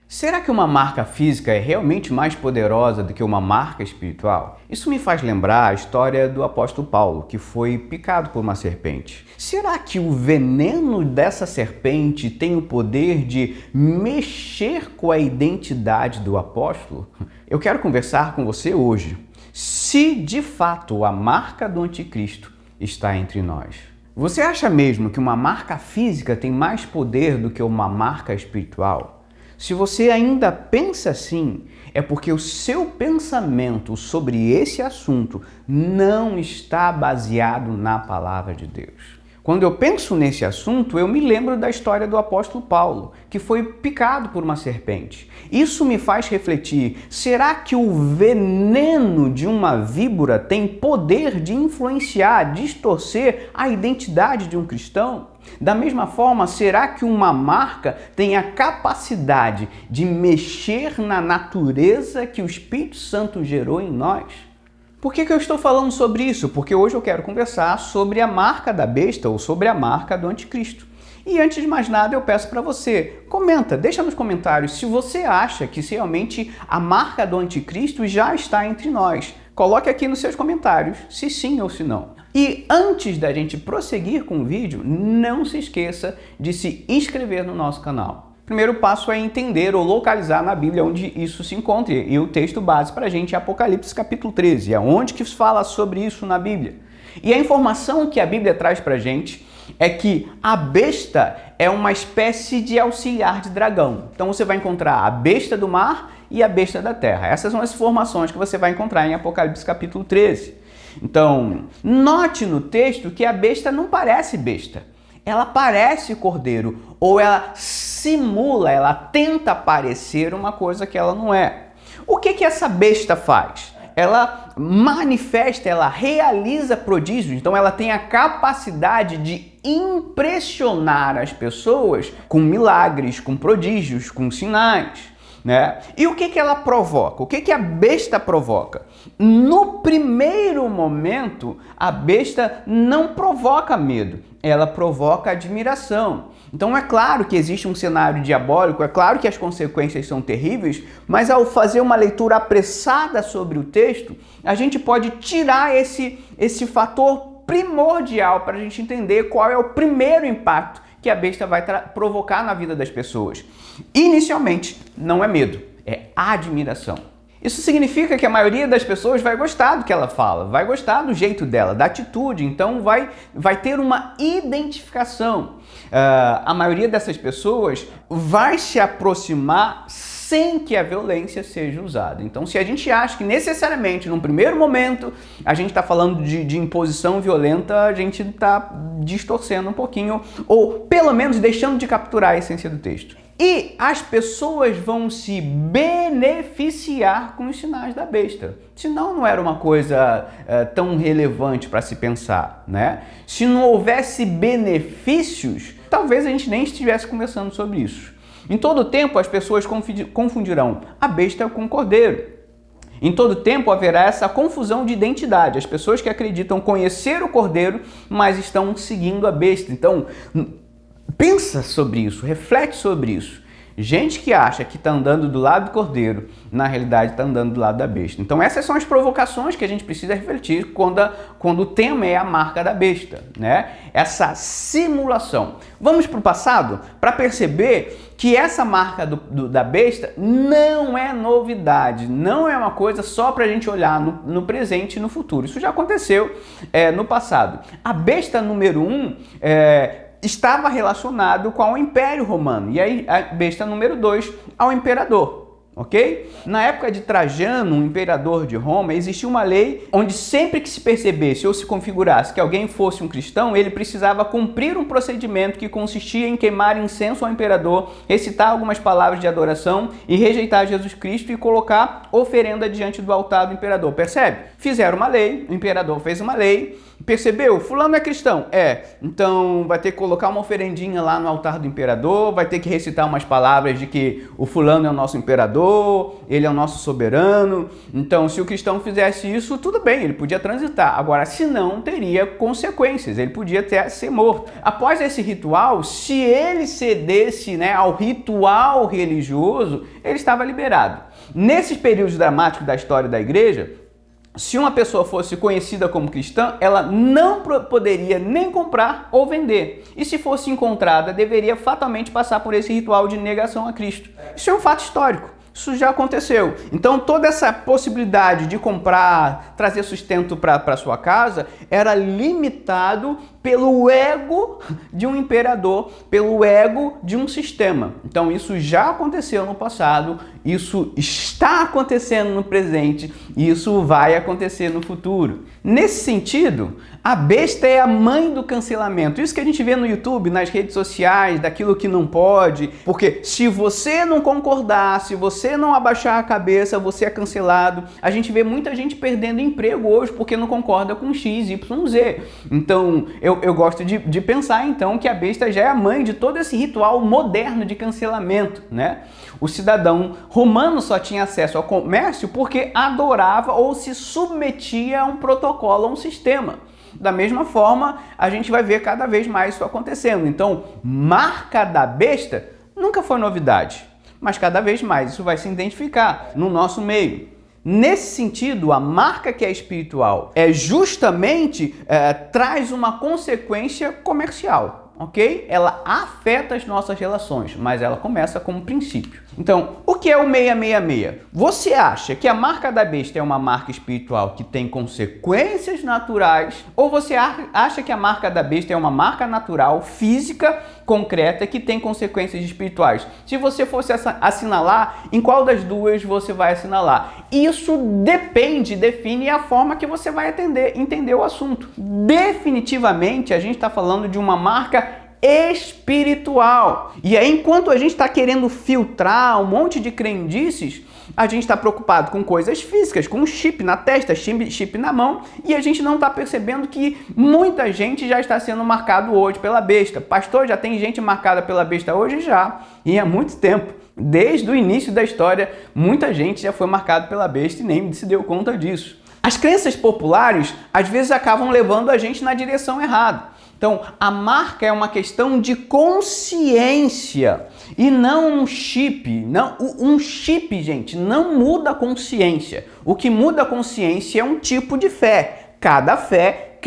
Será que uma marca física é realmente mais poderosa do que uma marca espiritual? Isso me faz lembrar a história do apóstolo Paulo, que foi picado por uma serpente. Será que o veneno dessa serpente tem o poder de mexer com a identidade do apóstolo? Eu quero conversar com você hoje. Se de fato a marca do anticristo está entre nós. Você acha mesmo que uma marca física tem mais poder do que uma marca espiritual? Se você ainda pensa assim, é porque o seu pensamento sobre esse assunto não está baseado na palavra de Deus. Quando eu penso nesse assunto, eu me lembro da história do apóstolo Paulo, que foi picado por uma serpente. Isso me faz refletir, será que o veneno de uma víbora tem poder de influenciar, distorcer a identidade de um cristão? Da mesma forma, será que uma marca tem a capacidade de mexer na natureza que o Espírito Santo gerou em nós? Por que eu estou falando sobre isso? Porque hoje eu quero conversar sobre a marca da besta ou sobre a marca do anticristo. E antes de mais nada, eu peço para você, comenta, deixa nos comentários se você acha que realmente a marca do anticristo já está entre nós. Coloque aqui nos seus comentários se sim ou se não. E antes da gente prosseguir com o vídeo, não se esqueça de se inscrever no nosso canal. O primeiro passo é entender ou localizar na Bíblia onde isso se encontra. E o texto base para a gente é Apocalipse capítulo 13. É onde que fala sobre isso na Bíblia. E a informação que a Bíblia traz para a gente é que a besta é uma espécie de auxiliar de dragão. Então você vai encontrar a besta do mar e a besta da terra. Essas são as informações que você vai encontrar em Apocalipse capítulo 13. Então, note no texto que a besta não parece besta. Ela parece cordeiro, ou ela simula, ela tenta parecer uma coisa que ela não é. O que essa besta faz? Ela manifesta, ela realiza prodígios, então ela tem a capacidade de impressionar as pessoas com milagres, com prodígios, com sinais. Né? E o que ela provoca? O que a besta provoca? No primeiro momento, a besta não provoca medo, ela provoca admiração. Então é claro que existe um cenário diabólico, é claro que as consequências são terríveis, mas ao fazer uma leitura apressada sobre o texto, a gente pode tirar esse fator primordial para a gente entender qual é o primeiro impacto que a besta vai provocar na vida das pessoas. Inicialmente, não é medo, é admiração. Isso significa que a maioria das pessoas vai gostar do que ela fala, vai gostar do jeito dela, da atitude, então vai ter uma identificação. A maioria dessas pessoas vai se aproximar sem que a violência seja usada. Então, se a gente acha que necessariamente, num primeiro momento, a gente está falando de imposição violenta, a gente está distorcendo um pouquinho, ou pelo menos deixando de capturar a essência do texto. E as pessoas vão se beneficiar com os sinais da besta. Senão não era uma coisa tão relevante para se pensar, né? Se não houvesse benefícios, talvez a gente nem estivesse conversando sobre isso. Em todo tempo, as pessoas confundirão a besta com o cordeiro. Em todo tempo, haverá essa confusão de identidade. As pessoas que acreditam conhecer o cordeiro, mas estão seguindo a besta. Então, pensa sobre isso, reflete sobre isso. Gente que acha que está andando do lado do cordeiro, na realidade está andando do lado da besta. Então essas são as provocações que a gente precisa refletir quando o tema é a marca da besta, né? Essa simulação. Vamos para o passado para perceber que essa marca da besta não é novidade, não é uma coisa só para a gente olhar no presente e no futuro. Isso já aconteceu no passado. A besta número 1 estava relacionado com o Império Romano, e aí a besta número 2 ao imperador, ok? Na época de Trajano, um imperador de Roma, existia uma lei onde sempre que se percebesse ou se configurasse que alguém fosse um cristão, ele precisava cumprir um procedimento que consistia em queimar incenso ao imperador, recitar algumas palavras de adoração e rejeitar Jesus Cristo e colocar oferenda diante do altar do imperador. Percebe? Fizeram uma lei, o imperador fez uma lei, Percebeu? Fulano é cristão. Então vai ter que colocar uma oferendinha lá no altar do imperador, vai ter que recitar umas palavras de que o fulano é o nosso imperador, ele é o nosso soberano. Então, se o cristão fizesse isso, tudo bem, ele podia transitar. Agora, se não, teria consequências, ele podia até ser morto. Após esse ritual, se ele cedesse, né, ao ritual religioso, ele estava liberado. Nesses períodos dramáticos da história da igreja, se uma pessoa fosse conhecida como cristã, ela não poderia nem comprar ou vender. E se fosse encontrada, deveria fatalmente passar por esse ritual de negação a Cristo. Isso é um fato histórico. Isso já aconteceu. Então, toda essa possibilidade de comprar, trazer sustento para sua casa, era limitado pelo ego de um imperador, pelo ego de um sistema. Então, isso já aconteceu no passado, isso está acontecendo no presente e isso vai acontecer no futuro. Nesse sentido, a besta é a mãe do cancelamento. Isso que a gente vê no YouTube, nas redes sociais, daquilo que não pode. Porque se você não concordar, se você não abaixar a cabeça, você é cancelado. A gente vê muita gente perdendo emprego hoje porque não concorda com X, Y, Z. Então, eu gosto de pensar, então, que a besta já é a mãe de todo esse ritual moderno de cancelamento, né? O cidadão romano só tinha acesso ao comércio porque adorava ou se submetia a um protocolo, a um sistema. Da mesma forma, a gente vai ver cada vez mais isso acontecendo. Então, marca da besta nunca foi novidade, mas cada vez mais isso vai se identificar no nosso meio. Nesse sentido, a marca que é espiritual justamente traz uma consequência comercial, ok? Ela afeta as nossas relações, mas ela começa como princípio. Então, o que é o 666? Você acha que a marca da besta é uma marca espiritual que tem consequências naturais? Ou você acha que a marca da besta é uma marca natural, física, concreta, que tem consequências espirituais? Se você fosse assinalar, em qual das duas você vai assinalar? Isso define a forma que você vai entender o assunto. Definitivamente, a gente está falando de uma marca espiritual. E aí, enquanto a gente está querendo filtrar um monte de crendices, a gente está preocupado com coisas físicas, com um chip na testa, chip na mão, e a gente não está percebendo que muita gente já está sendo marcado hoje pela besta. Pastor, já tem gente marcada pela besta hoje? Já, e há muito tempo. Desde o início da história, muita gente já foi marcada pela besta e nem se deu conta disso. As crenças populares, às vezes, acabam levando a gente na direção errada. Então, a marca é uma questão de consciência e não um chip. Um chip, gente, não muda a consciência. O que muda a consciência é um tipo de fé. Cada fé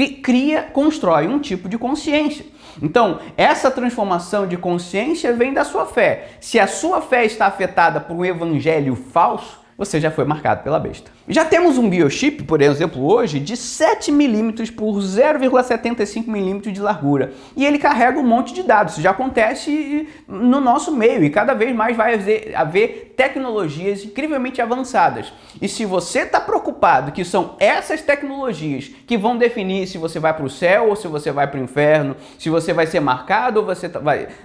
constrói um tipo de consciência. Então, essa transformação de consciência vem da sua fé. Se a sua fé está afetada por um evangelho falso, você já foi marcado pela besta. Já temos um biochip, por exemplo, hoje, de 7 milímetros por 0,75 milímetros de largura. E ele carrega um monte de dados. Isso já acontece no nosso meio e cada vez mais vai haver tecnologias incrivelmente avançadas. E se você está preocupado que são essas tecnologias que vão definir se você vai para o céu ou se você vai para o inferno, se você vai ser marcado ou você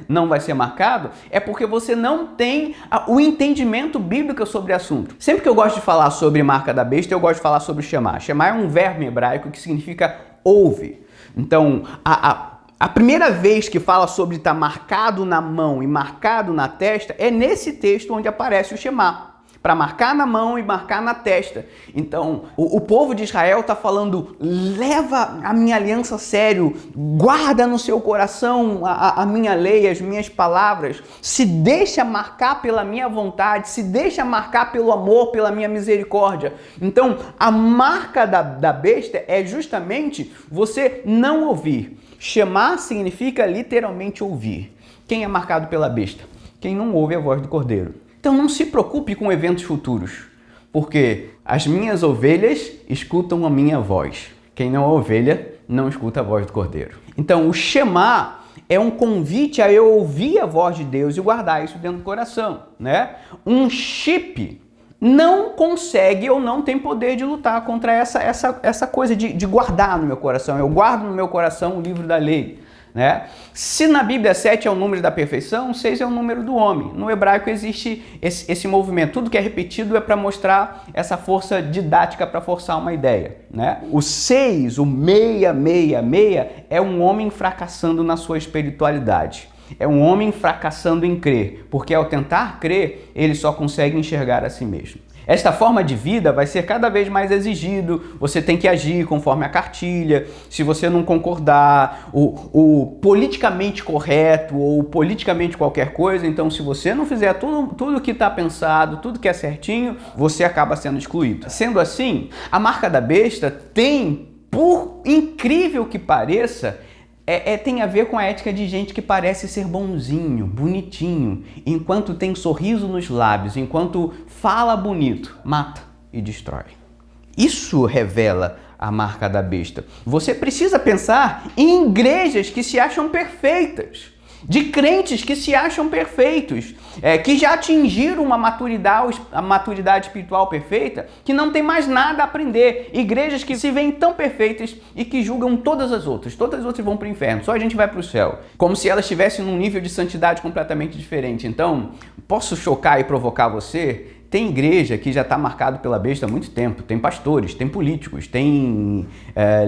não vai ser marcado, é porque você não tem o entendimento bíblico sobre o assunto. Sempre que eu gosto de falar sobre marca da besta, eu gosto de falar sobre Shema. Shema é um verbo hebraico que significa ouve. Então, a primeira vez que fala sobre estar marcado na mão e marcado na testa é nesse texto onde aparece o Shema. Para marcar na mão e marcar na testa. Então, o povo de Israel está falando, leva a minha aliança a sério, guarda no seu coração a minha lei, as minhas palavras, se deixa marcar pela minha vontade, se deixa marcar pelo amor, pela minha misericórdia. Então, a marca da besta é justamente você não ouvir. Shema significa literalmente ouvir. Quem é marcado pela besta? Quem não ouve a voz do Cordeiro. Então não se preocupe com eventos futuros, porque as minhas ovelhas escutam a minha voz. Quem não é ovelha não escuta a voz do Cordeiro. Então o Shema é um convite a eu ouvir a voz de Deus e guardar isso dentro do coração, né? Um chip não consegue ou não tem poder de lutar contra essa coisa de guardar no meu coração. Eu guardo no meu coração o livro da lei. né? Se na Bíblia 7 é o número da perfeição, 6 é o número do homem. No hebraico existe esse movimento. Tudo que é repetido é para mostrar essa força didática, para forçar uma ideia, né? O 6, o 666, é um homem fracassando na sua espiritualidade. É um homem fracassando em crer, porque ao tentar crer, ele só consegue enxergar a si mesmo. Esta forma de vida vai ser cada vez mais exigido, você tem que agir conforme a cartilha, se você não concordar, o politicamente correto ou politicamente qualquer coisa, então se você não fizer tudo que está pensado, tudo que é certinho, você acaba sendo excluído. Sendo assim, a marca da besta tem, por incrível que pareça, tem a ver com a ética de gente que parece ser bonzinho, bonitinho, enquanto tem sorriso nos lábios, enquanto fala bonito, mata e destrói. Isso revela a marca da besta. Você precisa pensar em igrejas que se acham perfeitas, de crentes que se acham perfeitos, que já atingiram a maturidade espiritual perfeita, que não tem mais nada a aprender. Igrejas que se veem tão perfeitas e que julgam todas as outras vão para o inferno, só a gente vai para o céu. Como se elas estivessem num nível de santidade completamente diferente. Então, posso chocar e provocar você? Tem igreja que já está marcado pela besta há muito tempo. Tem pastores, tem políticos, tem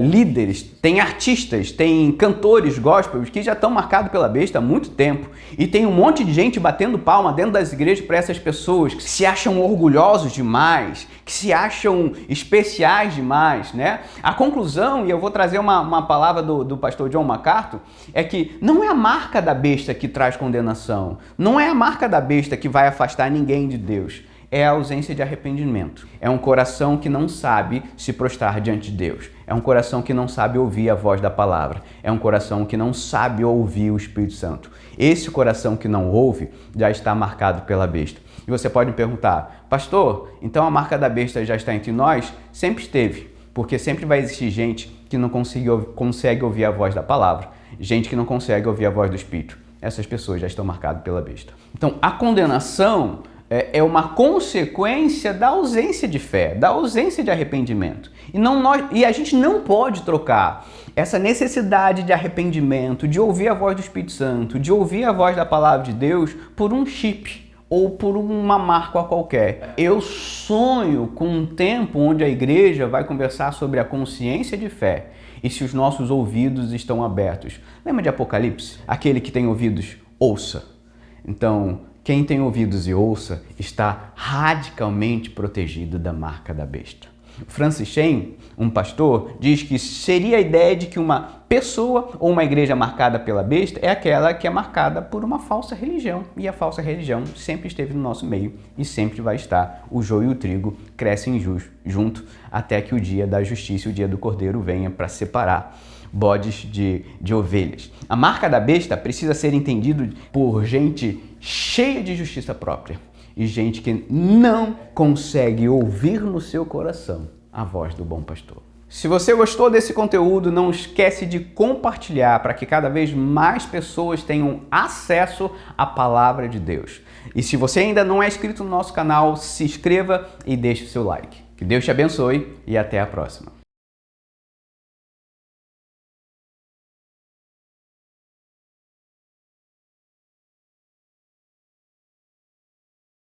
líderes, tem artistas, tem cantores gospels que já estão marcados pela besta há muito tempo. E tem um monte de gente batendo palma dentro das igrejas para essas pessoas que se acham orgulhosos demais, que se acham especiais demais, né? A conclusão, e eu vou trazer uma palavra do pastor John MacArthur, é que não é a marca da besta que traz condenação. Não é a marca da besta que vai afastar ninguém de Deus. É a ausência de arrependimento. É um coração que não sabe se prostrar diante de Deus. É um coração que não sabe ouvir a voz da palavra. É um coração que não sabe ouvir o Espírito Santo. Esse coração que não ouve já está marcado pela besta. E você pode me perguntar, pastor, então a marca da besta já está entre nós? Sempre esteve, porque sempre vai existir gente que não consegue ouvir a voz da palavra, gente que não consegue ouvir a voz do Espírito. Essas pessoas já estão marcadas pela besta. Então, a condenação é uma consequência da ausência de fé, da ausência de arrependimento. E a gente não pode trocar essa necessidade de arrependimento, de ouvir a voz do Espírito Santo, de ouvir a voz da palavra de Deus por um chip ou por uma marca qualquer. Eu sonho com um tempo onde a igreja vai conversar sobre a consciência de fé e se os nossos ouvidos estão abertos. Lembra de Apocalipse? Aquele que tem ouvidos, ouça. Então, quem tem ouvidos e ouça está radicalmente protegido da marca da besta. Francis Chan, um pastor, diz que seria a ideia de que uma pessoa ou uma igreja marcada pela besta é aquela que é marcada por uma falsa religião. E a falsa religião sempre esteve no nosso meio e sempre vai estar. O joio e o trigo crescem junto até que o dia da justiça, o dia do cordeiro venha para separar bodes de ovelhas. A marca da besta precisa ser entendido por gente cheia de justiça própria e gente que não consegue ouvir no seu coração a voz do bom pastor. Se você gostou desse conteúdo, não esquece de compartilhar para que cada vez mais pessoas tenham acesso à palavra de Deus. E se você ainda não é inscrito no nosso canal, se inscreva e deixe o seu like. Que Deus te abençoe e até a próxima.